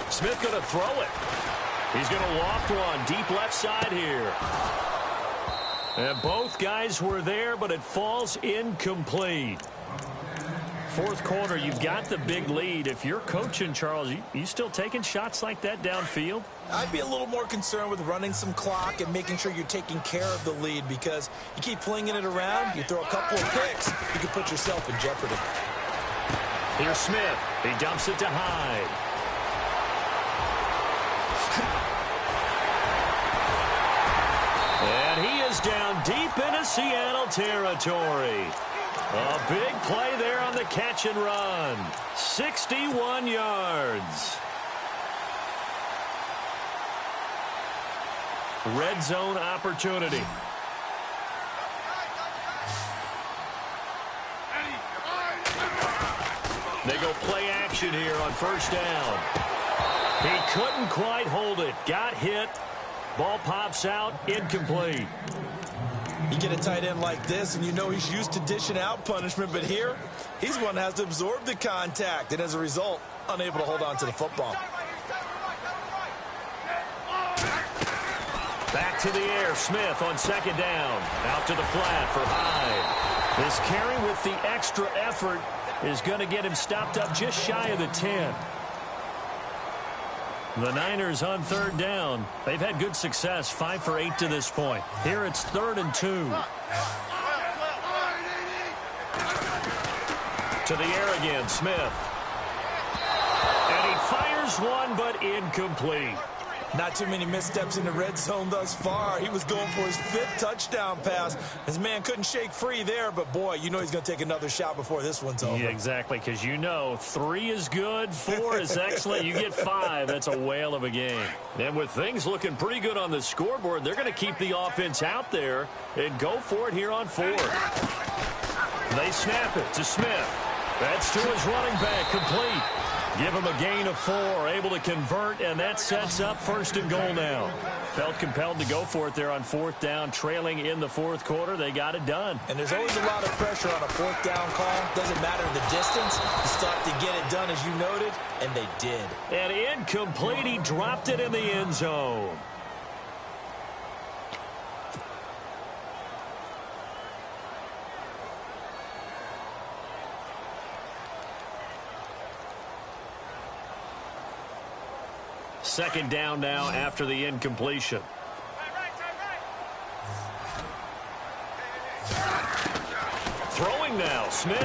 B: Smith going to throw it. He's going to loft one deep left side here. And both guys were there, but it falls incomplete. Fourth quarter, you've got the big lead. If you're coaching, Charles, you still taking shots like that downfield?
C: I'd be a little more concerned with running some clock and making sure you're taking care of the lead, because you keep flinging it around, you throw a couple of picks, you can put yourself in jeopardy.
B: Here's Smith. He dumps it to Hyde. And he is down deep into Seattle territory. A big play there on the catch and run. 61 yards. Red zone opportunity. They go play action here on first down. He couldn't quite hold it. Got hit. Ball pops out, incomplete.
C: You get a tight end like this, and you know he's used to dishing out punishment, but here, he's one that has to absorb the contact, and as a result, unable to hold on to the football.
B: Back to the air, Smith on second down. Out to the flat for Hyde. This carry with the extra effort is going to get him stopped up just shy of the 10. The Niners on third down. They've had good success, 5 for 8 to this point. Here it's 3rd and 2. To the air again, Smith. And he fires one, but incomplete.
C: Not too many missteps in the red zone thus far. He was going for his 5th touchdown pass. His man couldn't shake free there, but boy, you know he's going to take another shot before this one's over.
B: Yeah, exactly, because you know 3 is good, 4 is excellent. You get 5, that's a whale of a game. And with things looking pretty good on the scoreboard, they're going to keep the offense out there and go for it here on 4th. They snap it to Smith. That's to his running back, complete. Give him a gain of 4, able to convert, and that sets up 1st and goal now. Felt compelled to go for it there on 4th down, trailing in the 4th quarter. They got it done.
C: And there's always a lot of pressure on a 4th down call. Doesn't matter the distance. You still have to get it done, as you noted, and they did.
B: And incomplete. He dropped it in the end zone. Second down now after the incompletion. Throwing now, Smith.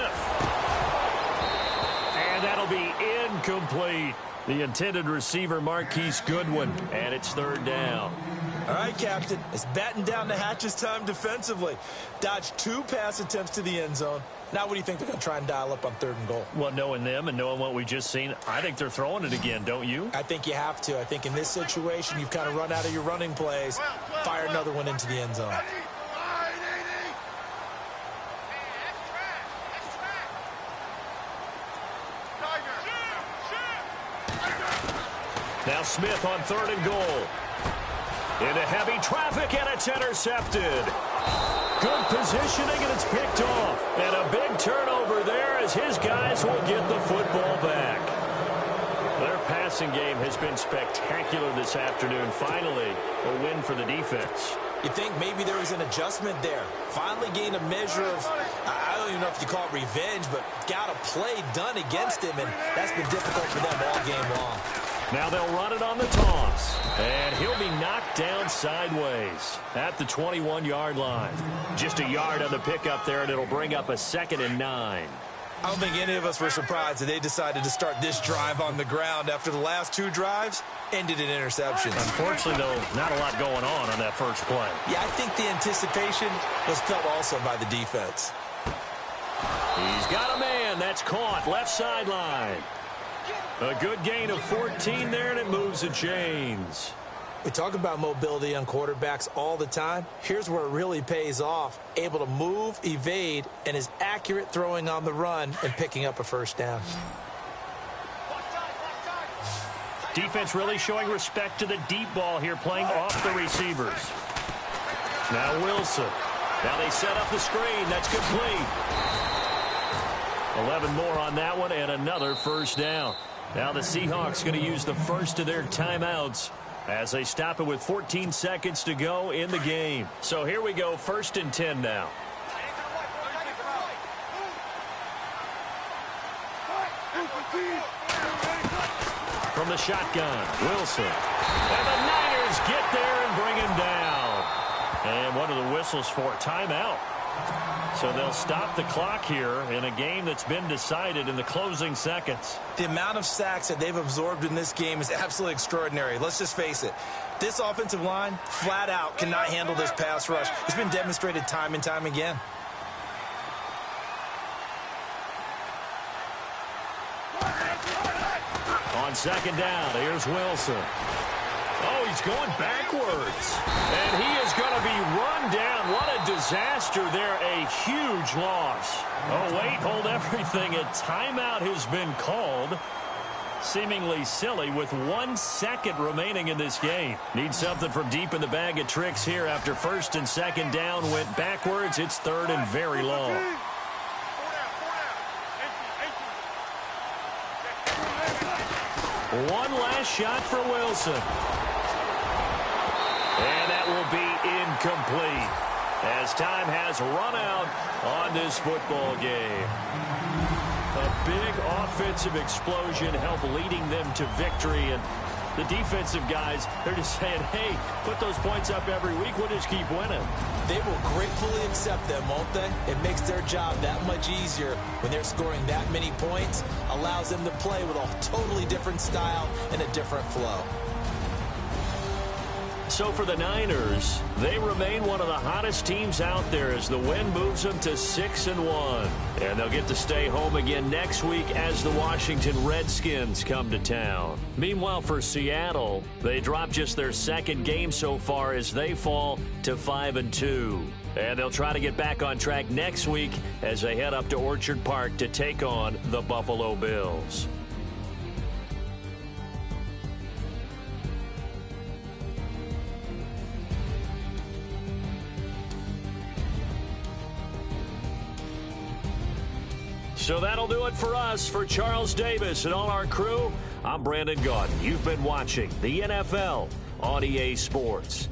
B: And that'll be incomplete. The intended receiver, Marquise Goodwin, and it's 3rd down.
C: All right, Captain, it's batten down the hatches time defensively. Dodged 2 pass attempts to the end zone. Now what do you think they're going to try and dial up on 3rd and goal?
B: Well, knowing them and knowing what we just seen, I think they're throwing it again, don't you?
C: I think you have to. I think in this situation, you've kind of run out of your running plays. Fire another one into the end zone.
B: Now Smith on 3rd and goal. Into heavy traffic, and it's intercepted. Good positioning, and it's picked off. And a big turnover there as his guys will get the football back. Their passing game has been spectacular this afternoon. Finally, a win for the defense.
C: You think maybe there was an adjustment there. Finally gained a measure of, I don't even know if you call it revenge, but got a play done against him, and that's been difficult for them all game long.
B: Now they'll run it on the toss, and he'll be knocked down sideways at the 21-yard line. Just a yard on the pickup there, and it'll bring up a 2nd and 9.
C: I don't think any of us were surprised that they decided to start this drive on the ground after the last 2 drives ended in interceptions.
B: Unfortunately, though, not a lot going on that first play.
C: Yeah, I think the anticipation was felt also by the defense.
B: He's got a man. That's caught. Left sideline. A good gain of 14 there, and it moves the chains.
C: We talk about mobility on quarterbacks all the time. Here's where it really pays off. Able to move, evade, and is accurate throwing on the run and picking up a first down.
B: Defense really showing respect to the deep ball here, playing off the receivers. Now Wilson. Now they set up the screen. That's complete. 11 more on that one, and another first down. Now the Seahawks going to use the first of their timeouts as they stop it with 14 seconds to go in the game. So here we go, 1st and 10 now. From the shotgun, Wilson. And the Niners get there and bring him down. And one of the whistles for a timeout. So they'll stop the clock here in a game that's been decided in the closing seconds.
C: The amount of sacks that they've absorbed in this game is absolutely extraordinary. Let's just face it. This offensive line, flat out, cannot handle this pass rush. It's been demonstrated time and time again.
B: On 2nd down, here's Wilson. Oh, he's going backwards. And he is going to be run down. What a disaster there. A huge loss. Oh, wait, hold everything. A timeout has been called. Seemingly silly with 1 second remaining in this game. Need something from deep in the bag of tricks here after 1st and 2nd down. Went backwards. It's 3rd and very long. One last shot for Wilson. And that will be incomplete as time has run out on this football game. A big offensive explosion helped leading them to victory. And the defensive guys, they're just saying, hey, put those points up every week. We'll just keep winning.
C: They will gratefully accept them, won't they? It makes their job that much easier when they're scoring that many points. Allows them to play with a totally different style and a different flow.
B: So for the Niners, they remain one of the hottest teams out there as the win moves them to 6-1. And they'll get to stay home again next week as the Washington Redskins come to town. Meanwhile, for Seattle, they drop just their 2nd game so far as they fall to 5-2. And they'll try to get back on track next week as they head up to Orchard Park to take on the Buffalo Bills. So that'll do it for us. For Charles Davis and all our crew, I'm Brandon Gaudin. You've been watching the NFL on EA Sports.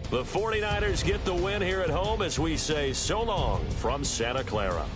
B: The 49ers get the win here at home as we say so long from Santa Clara.